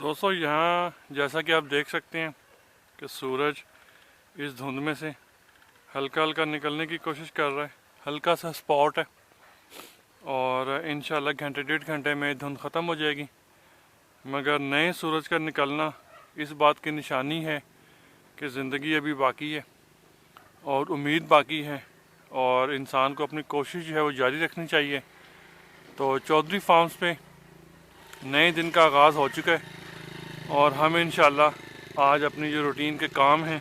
दोस्तों यहाँ जैसा कि आप देख सकते हैं कि सूरज इस धुंध में से हल्का हल्का निकलने की कोशिश कर रहा है। हल्का सा स्पॉट है और इंशाल्लाह घंटे डेढ़ घंटे में धुंध ख़त्म हो जाएगी। मगर नए सूरज का निकलना इस बात की निशानी है कि ज़िंदगी अभी बाकी है और उम्मीद बाकी है और इंसान को अपनी कोशिश जो है वो जारी रखनी चाहिए। तो चौधरी फार्म्स पे नए दिन का आगाज़ हो चुका है और हम इंशाल्लाह आज अपनी जो रूटीन के काम हैं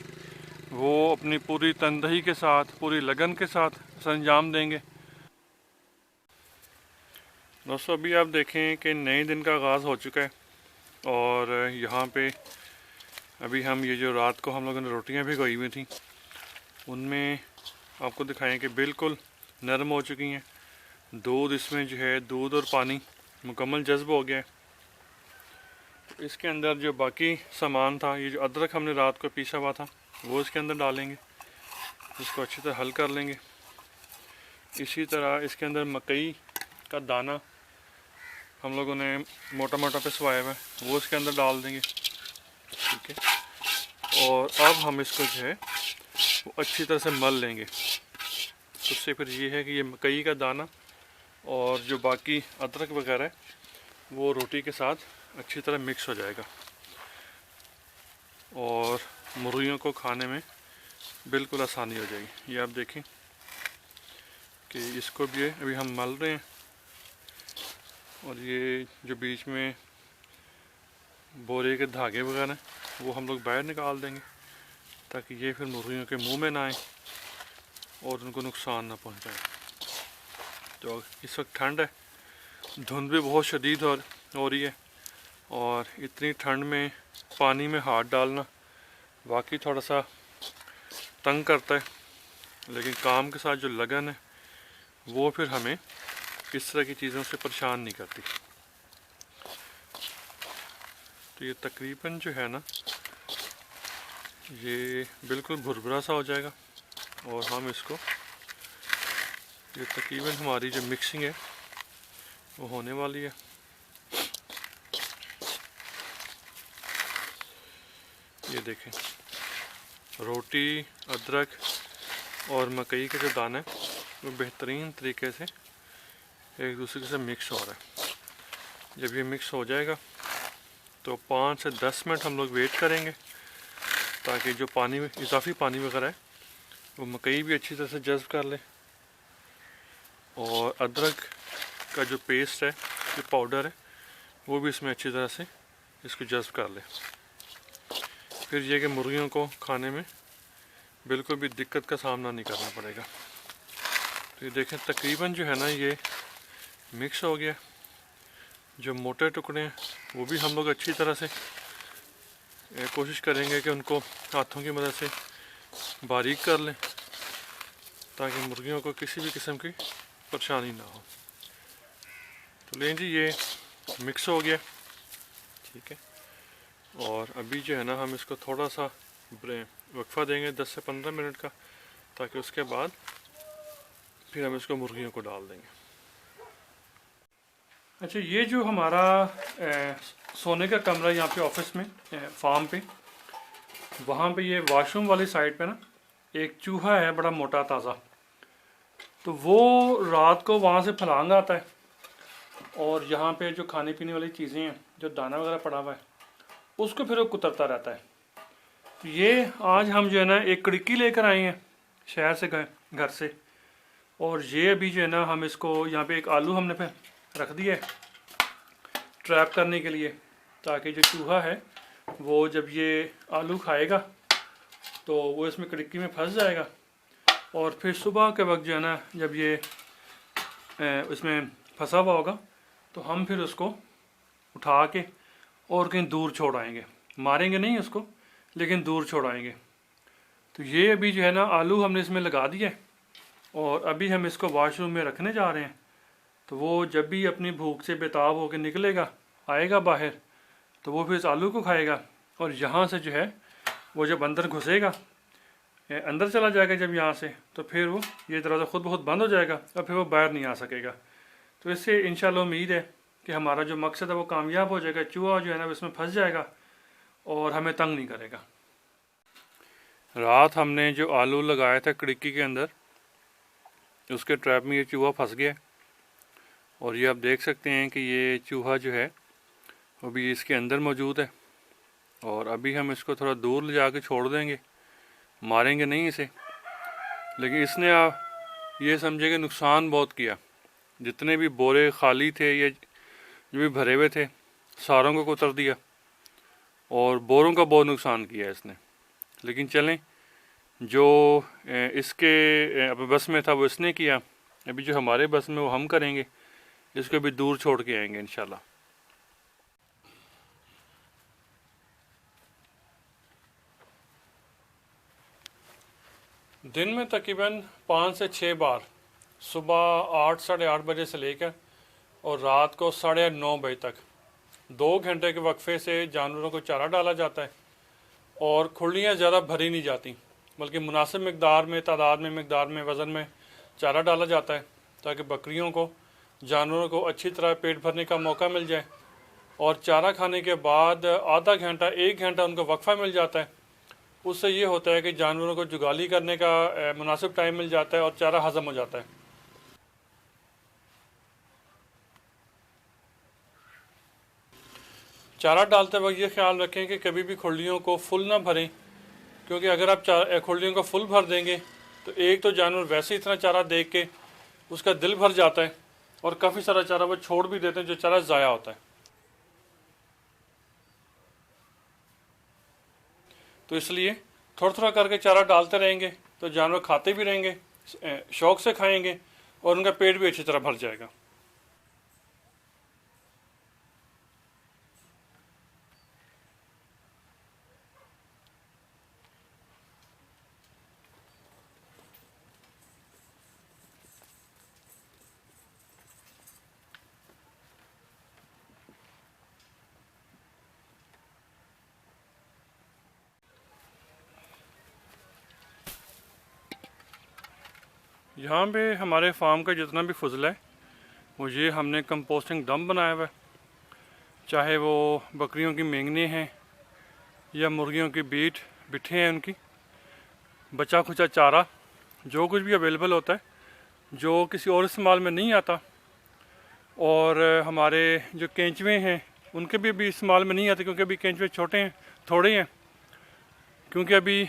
वो अपनी पूरी तनदही के साथ, पूरी लगन के साथ संजाम देंगे। दोस्तों अभी आप देखें कि नए दिन का आगाज़ हो चुका है और यहाँ पे अभी हम ये जो रात को हम लोगों ने रोटियाँ भिगोई हुई थी उनमें आपको दिखाएं कि बिल्कुल नरम हो चुकी हैं। दूध इसमें जो है, दूध और पानी मुकम्मल जज्ब हो गया है। इसके अंदर जो बाकी सामान था, ये जो अदरक हमने रात को पीसा हुआ था वो इसके अंदर डालेंगे, इसको अच्छी तरह हल कर लेंगे। इसी तरह इसके अंदर मकई का दाना हम लोगों ने मोटा मोटा पिसवाया हुआ है वो इसके अंदर डाल देंगे, ठीक है। और अब हम इसको जो है वो अच्छी तरह से मल लेंगे। उससे फिर ये है कि ये मकई का दाना और जो बाकी अदरक वगैरह है वो रोटी के साथ अच्छी तरह मिक्स हो जाएगा और मुर्गियों को खाने में बिल्कुल आसानी हो जाएगी। ये आप देखें कि इसको भी अभी हम मल रहे हैं और ये जो बीच में बोरे के धागे वगैरह वो हम लोग बाहर निकाल देंगे ताकि ये फिर मुर्गियों के मुंह में ना आए और उनको नुकसान ना पहुंचाए। तो इस वक्त ठंड है, धुंध भी बहुत शदीद हो रही है और इतनी ठंड में पानी में हाथ डालना वाकई थोड़ा सा तंग करता है, लेकिन काम के साथ जो लगन है वो फिर हमें इस तरह की चीज़ों से परेशान नहीं करती। तो ये तकरीबन जो है ना ये बिल्कुल भुरभुरा सा हो जाएगा और हम इसको ये तकरीबन हमारी जो मिक्सिंग है वो होने वाली है। ये देखें रोटी, अदरक और मकई के जो दाने वो बेहतरीन तरीके से एक दूसरे से मिक्स हो रहा है। जब ये मिक्स हो जाएगा तो 5 से 10 मिनट हम लोग वेट करेंगे ताकि जो पानी में इजाफी पानी वगैरह है वो मकई भी अच्छी तरह से जज्ब कर ले और अदरक का जो पेस्ट है, जो पाउडर है वो भी इसमें अच्छी तरह से इसको जज्ब कर ले। फिर ये कि मुर्गियों को खाने में बिल्कुल भी दिक्कत का सामना नहीं करना पड़ेगा। तो ये देखें तकरीबन जो है ना ये मिक्स हो गया। जो मोटे टुकड़े हैं वो भी हम लोग अच्छी तरह से कोशिश करेंगे कि उनको हाथों की मदद से बारीक कर लें ताकि मुर्गियों को किसी भी किस्म की परेशानी ना हो। तो लें जी ये मिक्स हो गया, ठीक है। और अभी जो है ना हम इसको थोड़ा सा वक्फा देंगे 10 से 15 मिनट का, ताकि उसके बाद फिर हम इसको मुर्गियों को डाल देंगे। अच्छा, ये जो हमारा सोने का कमरा यहाँ पे ऑफिस में फार्म पे, वहाँ पे ये वॉशरूम वाली साइड पे ना एक चूहा है बड़ा मोटा ताज़ा, तो वो रात को वहाँ से फलांग आता है और यहाँ पे जो खाने पीने वाली चीज़ें हैं, जो दाना वगैरह पड़ा हुआ है, उसको फिर वो कुतरता रहता है। तो ये आज हम जो है ना एक कड़की लेकर आए हैं शहर से, घर से, और ये अभी जो है ना हम इसको यहाँ पे एक आलू हमने पे रख दिया है ट्रैप करने के लिए, ताकि जो चूहा है वो जब ये आलू खाएगा तो वो इसमें कड़की में फंस जाएगा और फिर सुबह के वक्त जो है ना जब ये इसमें फंसा हुआ होगा तो हम फिर उसको उठा के और कहीं दूर छोड़ आएंगे। मारेंगे नहीं उसको, लेकिन दूर छोड़ आएंगे। तो ये अभी जो है ना आलू हमने इसमें लगा दिया है और अभी हम इसको वॉशरूम में रखने जा रहे हैं। तो वो जब भी अपनी भूख से बेताब होकर निकलेगा, आएगा बाहर, तो वो फिर इस आलू को खाएगा और यहाँ से जो है वो जब अंदर घुसेगा, अंदर चला जाएगा जब यहाँ से, तो फिर वो ये दरवाज़ा खुद बहुत बंद हो जाएगा और फिर वो बाहर नहीं आ सकेगा। तो इससे इंशाल्लाह उम्मीद है कि हमारा जो मकसद है वो कामयाब हो जाएगा, चूहा जो है ना इसमें फंस जाएगा और हमें तंग नहीं करेगा। रात हमने जो आलू लगाया था खिड़की के अंदर, उसके ट्रैप में ये चूहा फंस गया और ये आप देख सकते हैं कि ये चूहा जो है वो भी इसके अंदर मौजूद है। और अभी हम इसको थोड़ा दूर ले जाके छोड़ देंगे, मारेंगे नहीं इसे, लेकिन इसने आप ये समझे कि नुकसान बहुत किया। जितने भी बोरे खाली थे या जो भी भरे हुए थे सारों को कुतर दिया और बोरों का बहुत नुकसान किया इसने। लेकिन चलें, जो इसके अब बस में था वो इसने किया, अभी जो हमारे बस में वो हम करेंगे, इसको भी दूर छोड़ के आएंगे इंशाल्लाह। दिन में तकरीबन 5 से 6 बार, सुबह 8 साढ़े 8 बजे से लेकर और रात को 9:30 बजे तक 2 घंटे के वक्फे से जानवरों को चारा डाला जाता है। और खुलियाँ ज़्यादा भरी नहीं जाती, बल्कि मुनासिब मकदार में, तादाद में, मकदार में, वज़न में चारा डाला जाता है, ताकि बकरियों को, जानवरों को अच्छी तरह पेट भरने का मौका मिल जाए। और चारा खाने के बाद आधा घंटा 1 घंटा उनको वक्फा मिल जाता है। उससे ये होता है कि जानवरों को जुगाली करने का मुनासिब टाइम मिल जाता है और चारा हज़म हो जाता है। चारा डालते वक्त ये ख्याल रखें कि कभी भी खुलियों को फुल ना भरें, क्योंकि अगर आप खुलियों को फुल भर देंगे तो एक तो जानवर वैसे इतना चारा देख के उसका दिल भर जाता है और काफ़ी सारा चारा वो छोड़ भी देते हैं, जो चारा ज़ाया होता है। तो इसलिए थोड़ा थोड़ा करके चारा डालते रहेंगे तो जानवर खाते भी रहेंगे, शौक़ से खाएंगे और उनका पेट भी अच्छी तरह भर जाएगा। यहाँ पे हमारे फार्म का जितना भी फजला है वो ये हमने कंपोस्टिंग डम बनाया हुआ है, चाहे वो बकरियों की मेंगने हैं या मुर्गियों की बिठे हैं, उनकी बचा खुचा चारा, जो कुछ भी अवेलेबल होता है जो किसी और इस्तेमाल में नहीं आता। और हमारे जो केंचुए हैं उनके भी अभी इस्तेमाल में नहीं आते, क्योंकि अभी केंचुए छोटे हैं, थोड़े हैं, क्योंकि अभी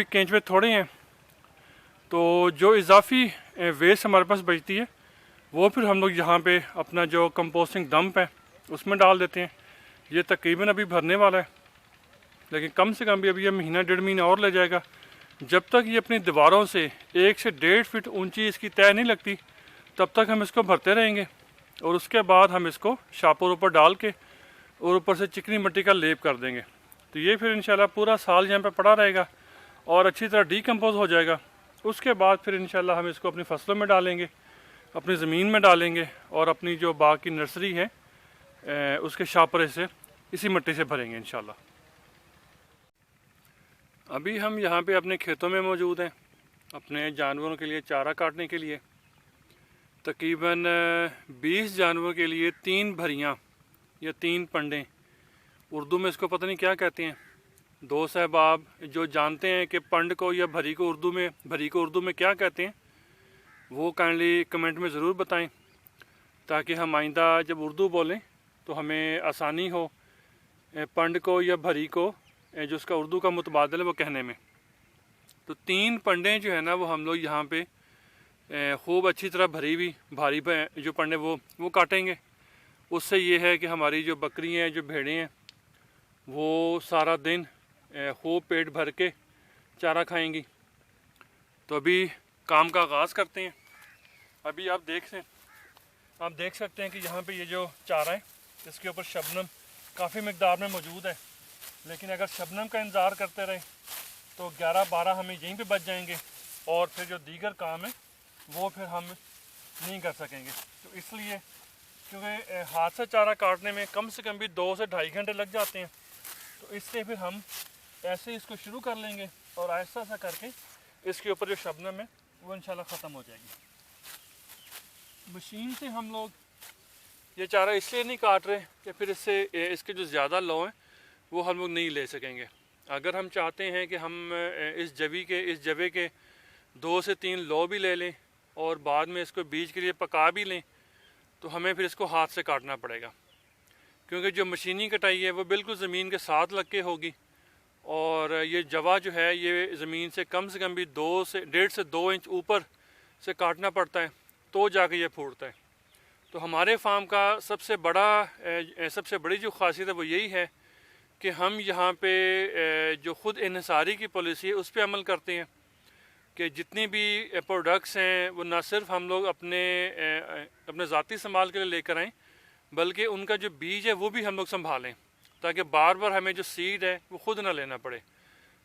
केंचुए थोड़े हैं। तो जो इजाफी वेस्ट हमारे पास बचती है वो फिर हम लोग यहाँ पे अपना जो कंपोस्टिंग डंप है उसमें डाल देते हैं। ये तकरीबन अभी भरने वाला है, लेकिन कम से कम भी अभी ये महीना 1.5 महीना और ले जाएगा। जब तक ये अपनी दीवारों से 1 से 1.5 फीट ऊंची इसकी तय नहीं लगती तब तक हम इसको भरते रहेंगे। और उसके बाद हम इसको शापर ऊपर डाल के और ऊपर से चिकनी मिट्टी का लेप कर देंगे। तो ये फिर इंशाल्लाह पूरा साल यहाँ पे पड़ा रहेगा और अच्छी तरह डीकम्पोज हो जाएगा। उसके बाद फिर इंशाल्लाह हम इसको अपनी फसलों में डालेंगे, अपनी ज़मीन में डालेंगे और अपनी जो बाग की नर्सरी है उसके शापरे से इसी मिट्टी से भरेंगे इंशाल्लाह। अभी हम यहाँ पे अपने खेतों में मौजूद हैं अपने जानवरों के लिए चारा काटने के लिए। तकरीबन 20 जानवरों के लिए 3 भरियाँ या 3 पंडे, उर्दू में इसको पता नहीं क्या कहते हैं। दोस्त साहब आप जो जानते हैं कि पंड को या भरी को उर्दू में क्या कहते हैं वो काइंडली कमेंट में ज़रूर बताएं, ताकि हम आइंदा जब उर्दू बोलें तो हमें आसानी हो पंड को या भरी को जो उसका उर्दू का मुतबादल है वो कहने में। तो 3 पंडे जो है ना वो हम लोग यहाँ पे खूब अच्छी तरह भारी जो पंडे वो काटेंगे। उससे ये है कि हमारी जो बकरियाँ हैं, जो भेड़ें हैं, वो सारा दिन खूब पेट भर के चारा खाएंगी। तो अभी काम का आगाज़ करते हैं। अभी आप देख सकते हैं कि यहाँ पे ये जो चारा है इसके ऊपर शबनम काफ़ी मकदार में मौजूद है, लेकिन अगर शबनम का इंतज़ार करते रहे तो 11-12 हमें यहीं पे बच जाएंगे और फिर जो दीगर काम है वो फिर हम नहीं कर सकेंगे। तो इसलिए क्योंकि हाथ से चारा काटने में कम से कम भी 2 से 2.5 घंटे लग जाते हैं, तो इससे फिर हम ऐसे इसको शुरू कर लेंगे और ऐसा करके इसके ऊपर जो शबनम है वो इंशाल्लाह ख़त्म हो जाएगी। मशीन से हम लोग ये चारा इसलिए नहीं काट रहे कि फिर इससे इसके जो ज़्यादा लौ हैं वो हम लोग नहीं ले सकेंगे। अगर हम चाहते हैं कि हम इस जवे के 2 से 3 लौ भी ले लें और बाद में इसको बीज के लिए पका भी लें, तो हमें फिर इसको हाथ से काटना पड़ेगा, क्योंकि जो मशीनी कटाई है वो बिल्कुल ज़मीन के साथ लग के होगी। और ये जवा जो है ये ज़मीन से कम भी 1.5 से 2 इंच ऊपर से काटना पड़ता है, तो जाके ये फूटता है। तो हमारे फार्म का सबसे बड़ी जो ख़ासियत है वो यही है कि हम यहाँ पे जो ख़ुद इन्हिसारी की पॉलिसी है उस पर अमल करते हैं कि जितनी भी प्रोडक्ट्स हैं वो ना सिर्फ हम लोग अपने ज़ाती इस्तेमाल के लिए लेकर आएँ, बल्कि उनका जो बीज है वो भी हम लोग संभालें, ताकि बार बार हमें जो सीड है वो ख़ुद ना लेना पड़े।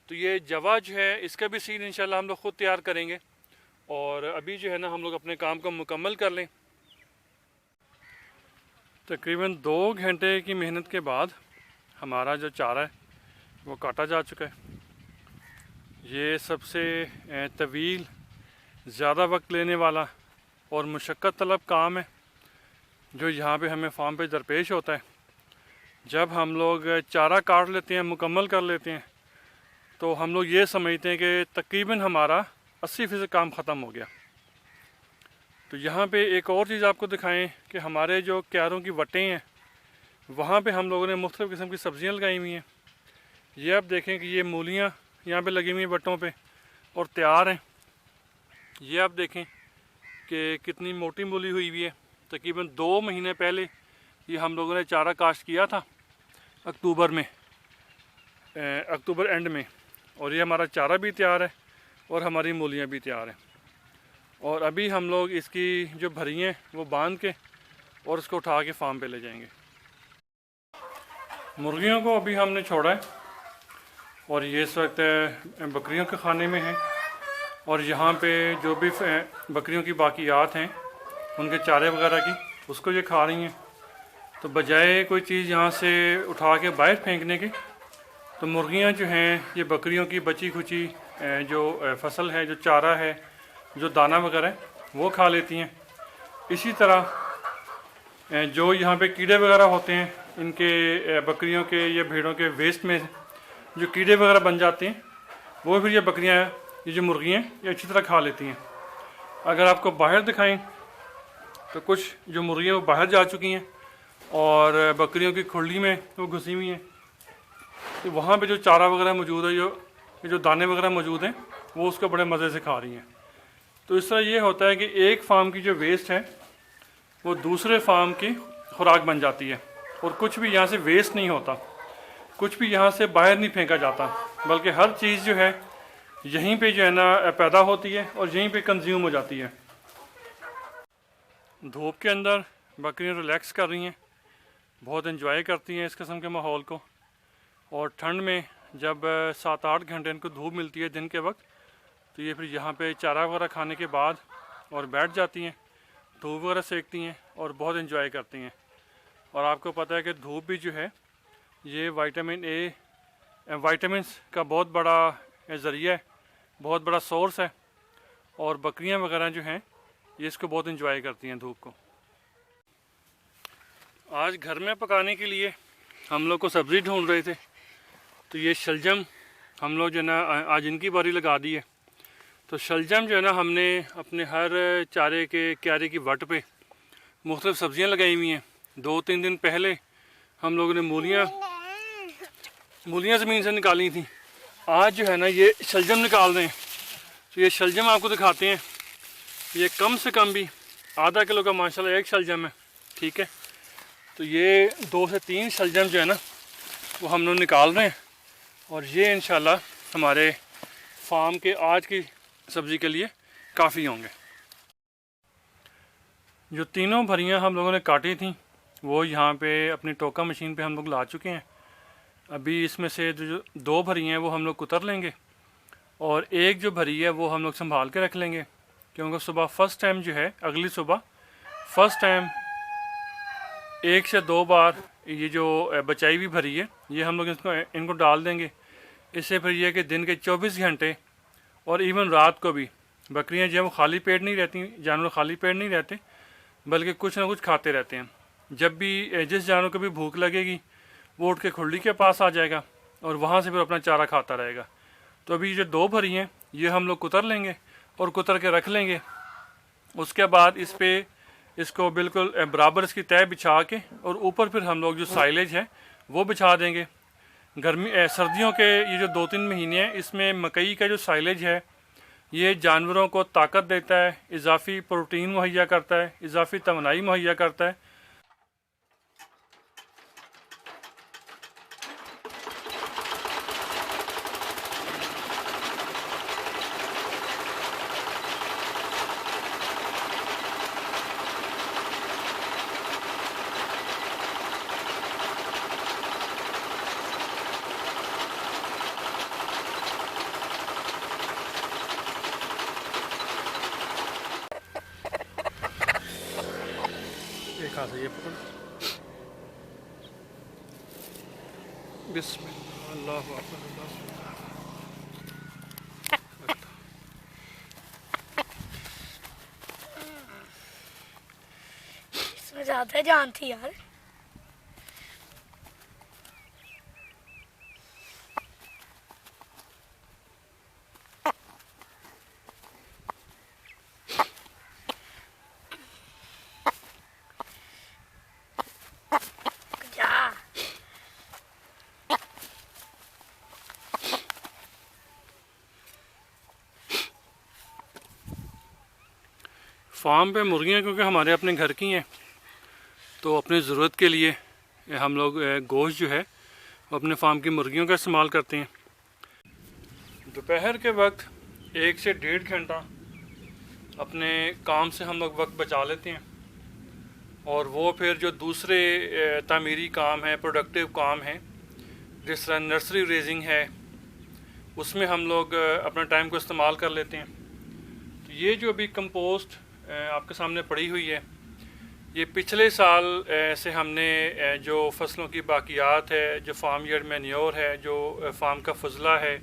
तो ये जवा जो है इसका भी सीड इंशाल्लाह हम लोग ख़ुद तैयार करेंगे। और अभी जो है ना हम लोग अपने काम को मुकम्मल कर लें। तकरीबन 2 घंटे की मेहनत के बाद हमारा जो चारा है वो काटा जा चुका है। ये सबसे तवील, ज़्यादा वक्त लेने वाला और मुशक्क़त तलब काम है जो यहाँ पे हमें फार्म पे दरपेश होता है। जब हम लोग चारा काट लेते हैं, मुकम्मल कर लेते हैं, तो हम लोग ये समझते हैं कि तकरीबन हमारा 80% काम ख़त्म हो गया। तो यहाँ पे एक और चीज़ आपको दिखाएं कि हमारे जो क्यारों की वटें हैं वहाँ पे हम लोगों ने मुख्तलिफ़ किस्म की सब्ज़ियाँ लगाई हुई हैं। ये आप देखें कि ये मूलियाँ यहाँ पे लगी हुई हैं वटों पे और तैयार हैं। ये आप देखें कि कितनी मोटी मूली हुई हुई है। तकरीबन 2 महीने पहले ये हम लोगों ने चारा काश्त किया था अक्टूबर एंड में, और ये हमारा चारा भी तैयार है और हमारी मूलियाँ भी तैयार हैं। और अभी हम लोग इसकी जो भरी हैं वो बांध के और उसको उठा के फार्म पे ले जाएंगे। मुर्गियों को अभी हमने छोड़ा है और ये इस वक्त बकरियों के खाने में है। और यहाँ पे जो भी बकरियों की बाकियात हैं उनके चारे वगैरह की, उसको ये खा रही हैं। तो बजाय कोई चीज़ यहाँ से उठा के बाहर फेंकने के, तो मुर्गियाँ जो हैं ये बकरियों की बची खुची जो फसल है, जो चारा है, जो दाना वगैरह है, वो खा लेती हैं। इसी तरह जो यहाँ पे कीड़े वगैरह होते हैं, इनके बकरियों के या भेड़ों के वेस्ट में जो कीड़े वगैरह बन जाते हैं, वो फिर ये बकरियाँ, ये जो मुर्गियाँ ये अच्छी तरह खा लेती हैं। अगर आपको बाहर दिखाएं तो कुछ जो मुर्गियाँ वो बाहर जा चुकी हैं और बकरियों की खुरली में वो घुसी हुई हैं। तो वहाँ पे जो चारा वगैरह मौजूद है, जो दाने वगैरह मौजूद हैं, वो उसको बड़े मज़े से खा रही हैं। तो इस तरह ये होता है कि एक फार्म की जो वेस्ट है वो दूसरे फार्म की खुराक बन जाती है। और कुछ भी यहाँ से वेस्ट नहीं होता, कुछ भी यहाँ से बाहर नहीं फेंका जाता, बल्कि हर चीज़ जो है यहीं पे जो है ना पैदा होती है और यहीं पे कंज्यूम हो जाती है। धूप के अंदर बकरियाँ रिलैक्स कर रही हैं, बहुत एंजॉय करती हैं इस किस्म के माहौल को। और ठंड में जब 7-8 घंटे इनको धूप मिलती है दिन के वक्त, तो ये फिर यहाँ पे चारा वगैरह खाने के बाद और बैठ जाती हैं, धूप वगैरह सेकती हैं और बहुत एंजॉय करती हैं। और आपको पता है कि धूप भी जो है ये वाइटामिन्स का बहुत बड़ा ज़रिया है, बहुत बड़ा सोर्स है। और बकरियां वगैरह जो हैं ये इसको बहुत एंजॉय करती हैं धूप को। आज घर में पकाने के लिए हम लोग को सब्ज़ी ढूंढ रहे थे, तो ये शलजम हम लोग जो है ना आज इनकी बारी लगा दी है। तो शलजम जो है ना हमने अपने हर चारे के क्यारे की वट पे मुख्तलिफ़ सब्ज़ियाँ लगाई हुई हैं। 2-3 दिन पहले हम लोगों ने मूलियाँ ज़मीन से निकाली थी। आज जो है ना ये शलजम निकाल रहे हैं। तो ये शलजम आपको दिखाते हैं। ये कम से कम भी आधा किलो का माशाल्लाह एक शलजम है, ठीक है। तो ये 2 से 3 शलजम जो है ना वो हम लोग निकाल रहे हैं और ये इंशाल्लाह हमारे फार्म के आज की सब्ज़ी के लिए काफ़ी होंगे। जो तीनों भरियाँ हम लोगों ने काटी थी वो यहाँ पे अपनी टोका मशीन पे हम लोग ला चुके हैं। अभी इसमें से जो 2 भरी हैं वो हम लोग कुतर लेंगे और एक जो भरी है वो हम लोग संभाल के रख लेंगे, क्योंकि सुबह फर्स्ट टाइम जो है, अगली सुबह फर्स्ट टाइम 1 से 2 बार ये जो बचाई हुई भरी है ये हम लोग इनको डाल देंगे। इससे फिर ये कि दिन के 24 घंटे और इवन रात को भी बकरियां जो है वो खाली पेट नहीं रहती, जानवर खाली पेट नहीं रहते, बल्कि कुछ ना कुछ खाते रहते हैं। जब भी जिस जानवर को भी भूख लगेगी वो उठ के खुरली के पास आ जाएगा और वहाँ से फिर अपना चारा खाता रहेगा। तो अभी जो 2 भरी हैं ये हम लोग कुतर लेंगे और कुतर के रख लेंगे। उसके बाद इस पे इसको बिल्कुल बराबर इसकी तय बिछा के और ऊपर फिर हम लोग जो साइलेज है वो बिछा देंगे। सर्दियों के ये जो 2-3 महीने हैं इसमें मकई का जो साइलेज है ये जानवरों को ताकत देता है, इजाफी प्रोटीन मुहैया करता है, इजाफी तवानाई मुहैया करता है। एक हाथ से ये पकड़, बिस्मिल्लाह, अल्लाहु अकबर, इसमें ज्यादा जान थी यार। फार्म पे मुर्गियाँ क्योंकि हमारे अपने घर की हैं तो अपनी ज़रूरत के लिए हम लोग गोश्त जो है वो अपने फार्म की मुर्गियों का इस्तेमाल करते हैं। दोपहर के वक्त 1 से 1.5 घंटा अपने काम से हम लोग वक्त बचा लेते हैं और वो फिर जो दूसरे तामीरी काम है, प्रोडक्टिव काम है, जिस तरह नर्सरी रेजिंग है, उसमें हम लोग अपना टाइम को इस्तेमाल कर लेते हैं। तो ये जो अभी कंपोस्ट आपके सामने पड़ी हुई है ये पिछले साल से हमने जो फसलों की बाकियात है, जो फार्म यार्ड मैन्योर है, जो फार्म का फजला है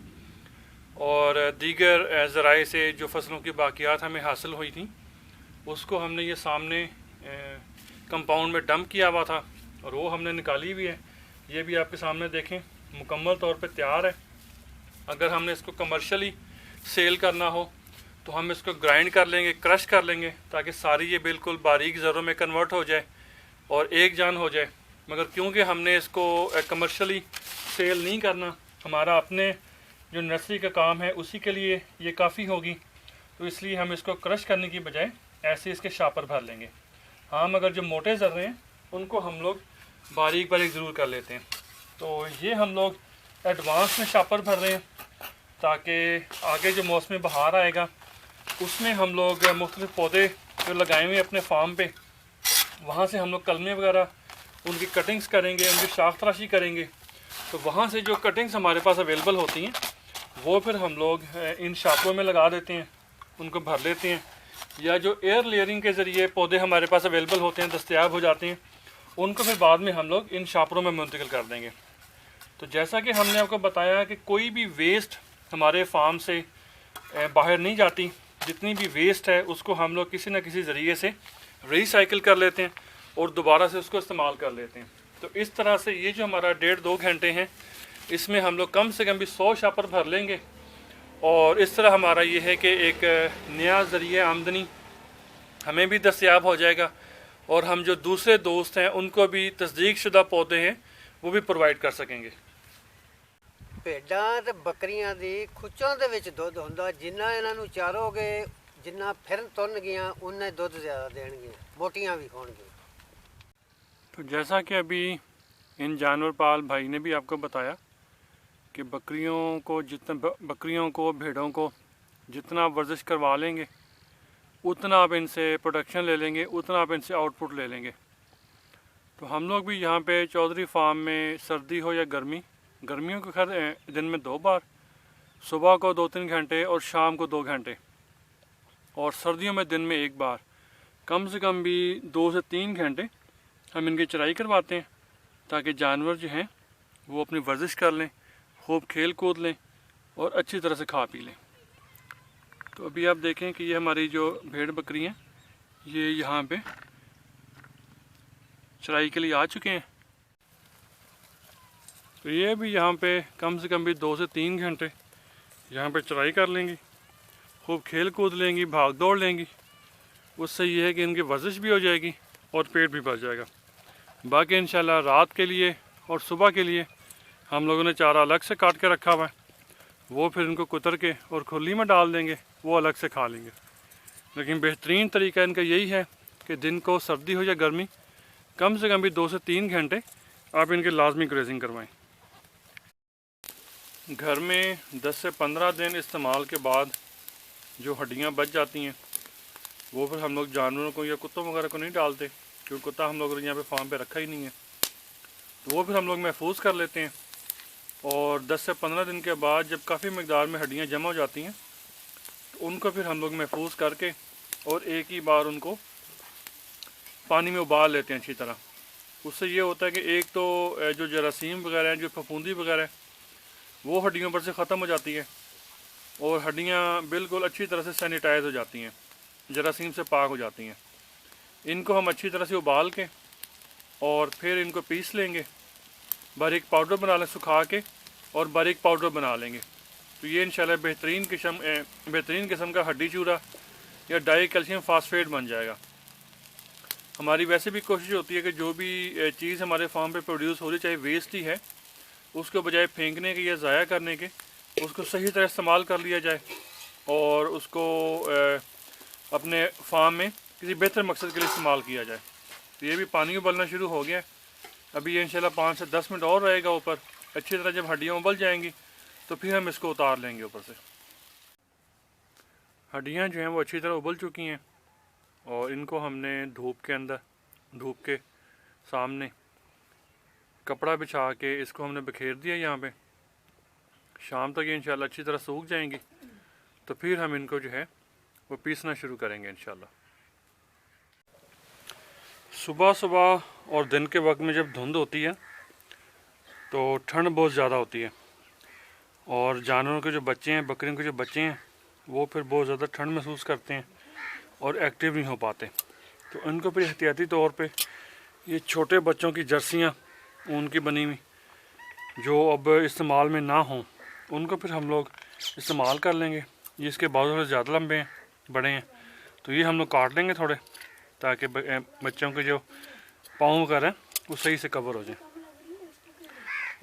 और दीगर ज़राए से जो फसलों की बाकियात हमें हासिल हुई थी उसको हमने ये सामने कंपाउंड में डंप किया हुआ था और वो हमने निकाली हुई है। ये भी आपके सामने देखें मुकम्मल तौर पे तैयार है। अगर हमने इसको कमर्शियली सेल करना हो तो हम इसको ग्राइंड कर लेंगे, क्रश कर लेंगे ताकि सारी ये बिल्कुल बारीक ज़रों में कन्वर्ट हो जाए और एक जान हो जाए। मगर क्योंकि हमने इसको कमर्शियली सेल नहीं करना, हमारा अपने जो नर्सरी का काम है उसी के लिए ये काफ़ी होगी, तो इसलिए हम इसको क्रश करने की बजाय ऐसे इसके शापर भर लेंगे। हाँ, मगर जो मोटे ज़र्रे हैं उनको हम लोग बारीक बारीक ज़रूर कर लेते हैं। तो ये हम लोग एडवांस में शापर भर रहे हैं ताकि आगे जो मौसम बहार आएगा उसमें हम लोग मुख्तलिफ पौधे जो लगाए हुए अपने फार्म पे वहाँ से हम लोग कलमे वगैरह उनकी कटिंग्स करेंगे, उनकी शाख तराशी करेंगे। तो वहाँ से जो कटिंग्स हमारे पास अवेलेबल होती हैं वो फिर हम लोग इन शापों में लगा देते हैं, उनको भर लेते हैं, या जो एयर लेयरिंग के ज़रिए पौधे हमारे पास अवेलेबल होते हैं, दस्तयाब हो जाते हैं, उनको फिर बाद में हम लोग इन शापरों में मुंतकिल कर देंगे। तो जैसा कि हमने आपको बताया कि कोई भी वेस्ट हमारे फार्म से बाहर नहीं जाती, जितनी भी वेस्ट है उसको हम लोग किसी न किसी ज़रिए से रिसाइकिल कर लेते हैं और दोबारा से उसको इस्तेमाल कर लेते हैं। तो इस तरह से ये जो हमारा 1.5-2 घंटे हैं इसमें हम लोग कम से कम भी 100 शापर भर लेंगे और इस तरह हमारा ये है कि एक नया ज़रिया आमदनी हमें भी दस्तयाब हो जाएगा और हम जो दूसरे दोस्त हैं उनको भी तस्दीक शुदा पौधे हैं वो भी प्रोवाइड कर सकेंगे। ਭੇਡਾਂ ਤੇ ਬੱਕਰੀਆਂ ਦੀ ਖੁੱਚਾਂ ਦੇ ਵਿੱਚ ਦੁੱਧ ਹੁੰਦਾ, ਜਿੰਨਾ ਇਹਨਾਂ ਨੂੰ ਚਾਰੋਗੇ, ਜਿੰਨਾ ਫਿਰ ਤੁਰਨ ਗਈਆਂ ਉਨਾ ਦੁੱਧ ਜ਼ਿਆਦਾ ਦੇਣਗੀਆਂ, ਮੋਟੀਆਂ भी ਹੋਣਗੀਆਂ। तो जैसा कि अभी इन जानवर पाल भाई ने भी आपको बताया कि बकरियों को भेड़ों को जितना आप वर्जिश करवा लेंगे उतना आप इनसे प्रोडक्शन ले लेंगे, उतना आप इनसे आउटपुट ले लेंगे। तो हम लोग भी यहाँ पे चौधरी फार्म में सर्दी हो या गर्मियों को खैर दिन में 2 बार, सुबह को 2-3 घंटे और शाम को 2 घंटे, और सर्दियों में दिन में 1 बार, कम से कम भी 2 से 3 घंटे हम इनकी चराई करवाते हैं ताकि जानवर जो हैं वो अपनी वर्जिश कर लें, खूब खेल कूद लें और अच्छी तरह से खा पी लें। तो अभी आप देखें कि ये हमारी जो भेड़ बकरी हैं ये यहाँ पे चराई के लिए आ चुके हैं। तो ये भी यहाँ पे कम से कम भी 2 से 3 घंटे यहाँ पे चराई कर लेंगी, खूब खेल कूद लेंगी, भाग दौड़ लेंगी। उससे ये है कि इनकी वर्जिश भी हो जाएगी और पेट भी भर जाएगा। बाकी इंशाल्लाह रात के लिए और सुबह के लिए हम लोगों ने चारा अलग से काट के रखा हुआ है, वो फिर इनको कुतर के और खुली में डाल देंगे, वो अलग से खा लेंगे। लेकिन बेहतरीन तरीका इनका यही है कि दिन को सर्दी हो या गर्मी, कम से कम भी 2 से 3 घंटे आप इनके लाजमी ग्रेजिंग करवाएं। घर में 10 से 15 दिन इस्तेमाल के बाद जो हड्डियां बच जाती हैं वो फिर हम लोग जानवरों को या कुत्तों वगैरह को नहीं डालते, क्योंकि कुत्ता हम लोग यहाँ पे फार्म पे रखा ही नहीं है। तो वो फिर हम लोग महफूज कर लेते हैं और 10 से 15 दिन के बाद जब काफ़ी मकदार में हड्डियाँ जमा हो जाती हैं तो उनको फिर हम लोग महफूज करके और एक ही बार उनको पानी में उबाल लेते हैं अच्छी तरह। उससे ये होता है कि एक तो जो जरासीम वगैरह हैं, जो फफूंदी वगैरह है, वो हड्डियों पर से ख़त्म हो जाती है और हड्डियाँ बिल्कुल अच्छी तरह से सैनिटाइज हो जाती हैं, जरासीम से पाक हो जाती हैं। इनको हम अच्छी तरह से उबाल के और फिर इनको पीस लेंगे, बारीक पाउडर बना लें सुखा के और बारीक पाउडर बना लेंगे। तो ये इंशाल्लाह बेहतरीन किस्म का हड्डी चूरा या डाई कैल्शियम फास्फेट बन जाएगा। हमारी वैसे भी कोशिश होती है कि जो भी चीज़ हमारे फार्म पे प्रोड्यूस हो रही, चाहे वेस्ट ही है, उसको बजाय फेंकने के या ज़ाया करने के उसको सही तरह इस्तेमाल कर लिया जाए और उसको अपने फार्म में किसी बेहतर मकसद के लिए इस्तेमाल किया जाए। तो ये भी पानी उबलना शुरू हो गया है। अभी ये इंशाल्लाह 5 से 10 मिनट और रहेगा ऊपर। अच्छी तरह जब हड्डियाँ उबल जाएंगी तो फिर हम इसको उतार लेंगे ऊपर से। हड्डियाँ जो हैं वो अच्छी तरह उबल चुकी हैं और इनको हमने धूप के सामने कपड़ा बिछा के इसको हमने बखेर दिया यहाँ पे। शाम तक ये इंशाल्लाह अच्छी तरह सूख जाएंगी तो फिर हम इनको जो है वो पीसना शुरू करेंगे इंशाल्लाह। सुबह सुबह और दिन के वक्त में जब धुंध होती है तो ठंड बहुत ज़्यादा होती है और जानवरों के जो बच्चे हैं, बकरियों के जो बच्चे हैं, वो फिर बहुत ज़्यादा ठंड महसूस करते हैं और एक्टिव नहीं हो पाते। तो इनको फिर एहतियाती तौर पे ये छोटे बच्चों की जर्सियाँ ऊन की बनी हुई जो अब इस्तेमाल में ना हों, उनको फिर हम लोग इस्तेमाल कर लेंगे। ये इसके बाजू थोड़े ज़्यादा लंबे हैं, बड़े हैं, तो ये हम लोग काट लेंगे थोड़े, ताकि बच्चों के जो पाँव वगैरह वो सही से कवर हो जाए।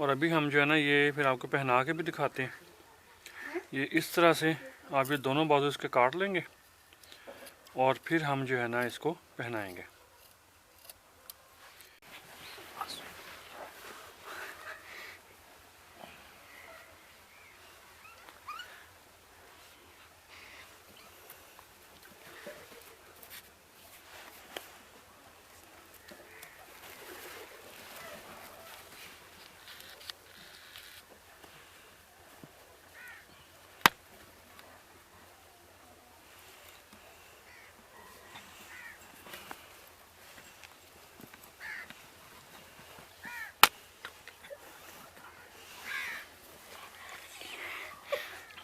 और अभी हम जो है ना ये फिर आपको पहना के भी दिखाते हैं। ये इस तरह से आप ये दोनों बाजू इसके काट लेंगे और फिर हम जो है ना इसको पहनाएंगे।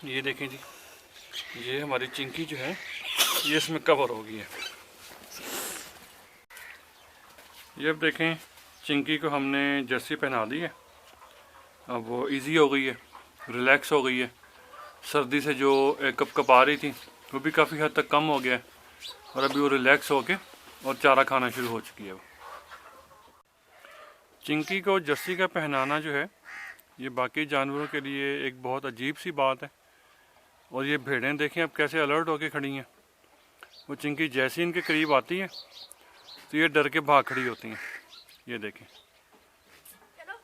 ये देखें जी, ये हमारी चिंकी जो है ये इसमें कवर हो गई है। ये अब देखें चिंकी को हमने जर्सी पहना दी है। अब वो इजी हो गई है, रिलैक्स हो गई है। सर्दी से जो कप आ रही थी वो भी काफ़ी हद तक कम हो गया है और अभी वो रिलैक्स हो के और चारा खाना शुरू हो चुकी है। वो चिंकी को जर्सी का पहनाना जो है ये बाकी जानवरों के लिए एक बहुत अजीब सी बात है। और ये भेड़ें देखें अब कैसे अलर्ट होके खड़ी हैं। वो चिंकी जैसे इनके करीब आती है तो ये डर के भाग खड़ी होती हैं। ये देखें, चलो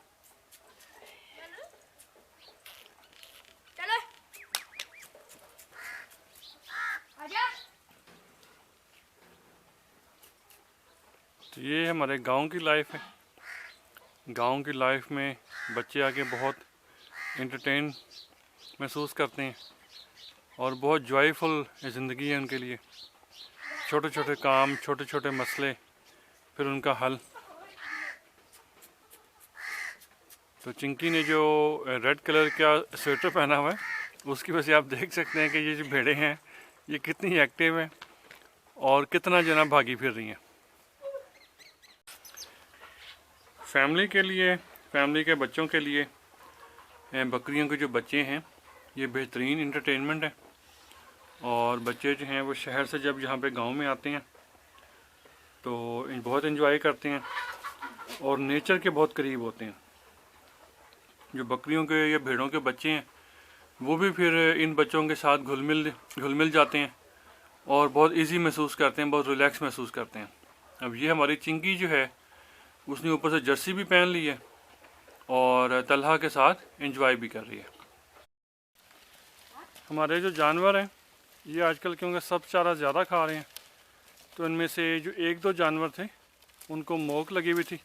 चलो आजा। तो ये हमारे गांव की लाइफ है। गांव की लाइफ में बच्चे आके बहुत एंटरटेन महसूस करते हैं और बहुत जॉयफुल ज़िंदगी है उनके लिए। छोटे छोटे काम, छोटे छोटे मसले, फिर उनका हल। तो चिंकी ने जो रेड कलर का स्वेटर पहना हुआ है उसकी वजह से आप देख सकते हैं कि ये जो भेड़ें हैं ये कितनी एक्टिव हैं और कितना जो ना भागी फिर रही हैं। फैमिली के लिए, फैमिली के बच्चों के लिए बकरियों के जो बच्चे हैं ये बेहतरीन इंटरटेनमेंट है। और बच्चे जो हैं वो शहर से जब यहाँ पे गांव में आते हैं तो बहुत एंजॉय करते हैं और नेचर के बहुत करीब होते हैं। जो बकरियों के या भेड़ों के बच्चे हैं वो भी फिर इन बच्चों के साथ घुल मिल जाते हैं और बहुत इजी महसूस करते हैं, बहुत रिलैक्स महसूस करते हैं। अब ये हमारी चिंकी जो है उसने ऊपर से जर्सी भी पहन ली है और तलहा के साथ एंजॉय भी कर रही है। हमारे जो जानवर हैं ये आजकल क्योंकि सब चारा ज़्यादा खा रहे हैं तो इनमें से जो एक दो जानवर थे उनको मोक लगी हुई थी,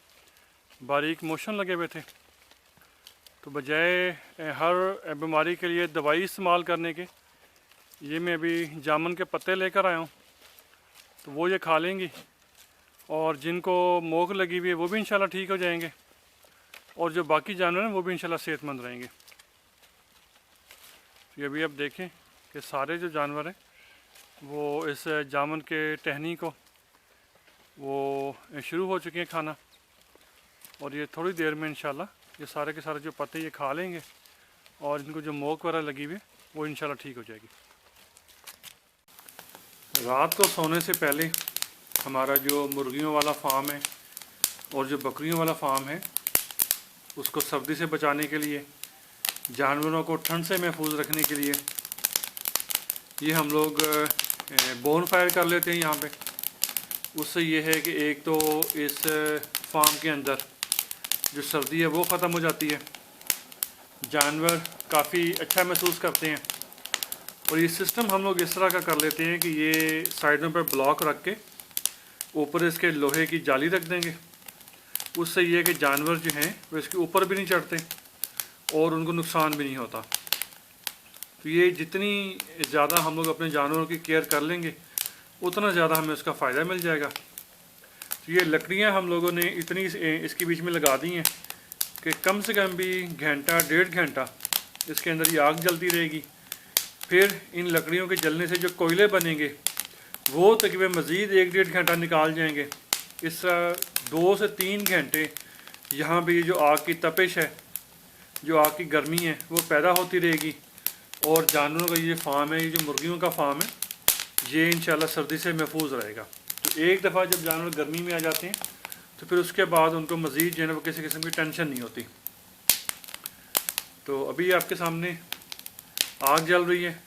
बारीक मोशन लगे हुए थे। तो बजाय हर बीमारी के लिए दवाई इस्तेमाल करने के ये मैं अभी जामुन के पत्ते लेकर आया हूँ, तो वो ये खा लेंगी और जिनको मोक लगी हुई है वो भी इंशाल्लाह ठीक हो जाएंगे और जो बाकी जानवर हैं वो भी इंशाल्लाह सेहतमंद रहेंगे। तो ये अभी आप देखें कि सारे जो जानवर हैं वो इस जामुन के टहनी को वो शुरू हो चुके हैं खाना और ये थोड़ी देर में इंशाल्लाह ये सारे के सारे जो पत्ते ये खा लेंगे और इनको जो मोक वगैरह लगी हुई है वो इंशाल्लाह ठीक हो जाएगी। रात को सोने से पहले हमारा जो मुर्गियों वाला फार्म है और जो बकरियों वाला फार्म है उसको सर्दी से बचाने के लिए, जानवरों को ठंड से महफूज रखने के लिए ये हम लोग बोन फायर कर लेते हैं यहाँ पे। उससे ये है कि एक तो इस फार्म के अंदर जो सर्दी है वो ख़त्म हो जाती है, जानवर काफ़ी अच्छा महसूस करते हैं। और ये सिस्टम हम लोग इस तरह का कर लेते हैं कि ये साइडों पर ब्लॉक रख के ऊपर इसके लोहे की जाली रख देंगे। उससे ये है कि जानवर जो हैं वो इसके ऊपर भी नहीं चढ़ते और उनको नुकसान भी नहीं होता। तो ये जितनी ज़्यादा हम लोग अपने जानवरों की केयर कर लेंगे उतना ज़्यादा हमें उसका फ़ायदा मिल जाएगा। तो ये लकड़ियाँ हम लोगों ने इतनी इसके बीच में लगा दी हैं कि कम से कम भी घंटा 1.5 घंटा इसके अंदर ये आग जलती रहेगी। फिर इन लकड़ियों के जलने से जो कोयले बनेंगे वो तकरीबन मज़ीद 1-1.5 घंटा निकाल जाएंगे। इस तरह 2 से 3 घंटे यहाँ पे ये जो आग की तपिश है, जो आग की गर्मी है वो पैदा होती रहेगी और जानवरों का ये फार्म है, ये जो मुर्गियों का फार्म है ये इंशाल्लाह सर्दी से महफूज रहेगा। तो एक दफ़ा जब जानवर गर्मी में आ जाते हैं तो फिर उसके बाद उनको मज़ीद जो है ना किसी किस्म की टेंशन नहीं होती। तो अभी आपके सामने आग जल रही है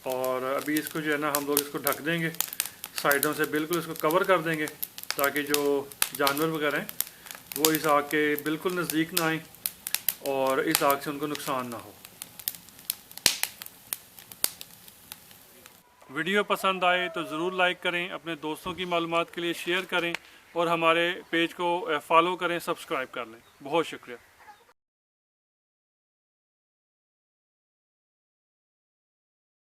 और अभी इसको जो है ना हम लोग इसको ढक देंगे, साइडों से बिल्कुल इसको कवर कर देंगे ताकि जो जानवर वगैरह हैं वो इस आग के बिल्कुल नज़दीक ना आए और इस आग से उनको नुकसान ना हो। वीडियो पसंद आए तो ज़रूर लाइक करें, अपने दोस्तों की मालूमात के लिए शेयर करें और हमारे पेज को फॉलो करें, सब्सक्राइब कर लें। बहुत शुक्रिया।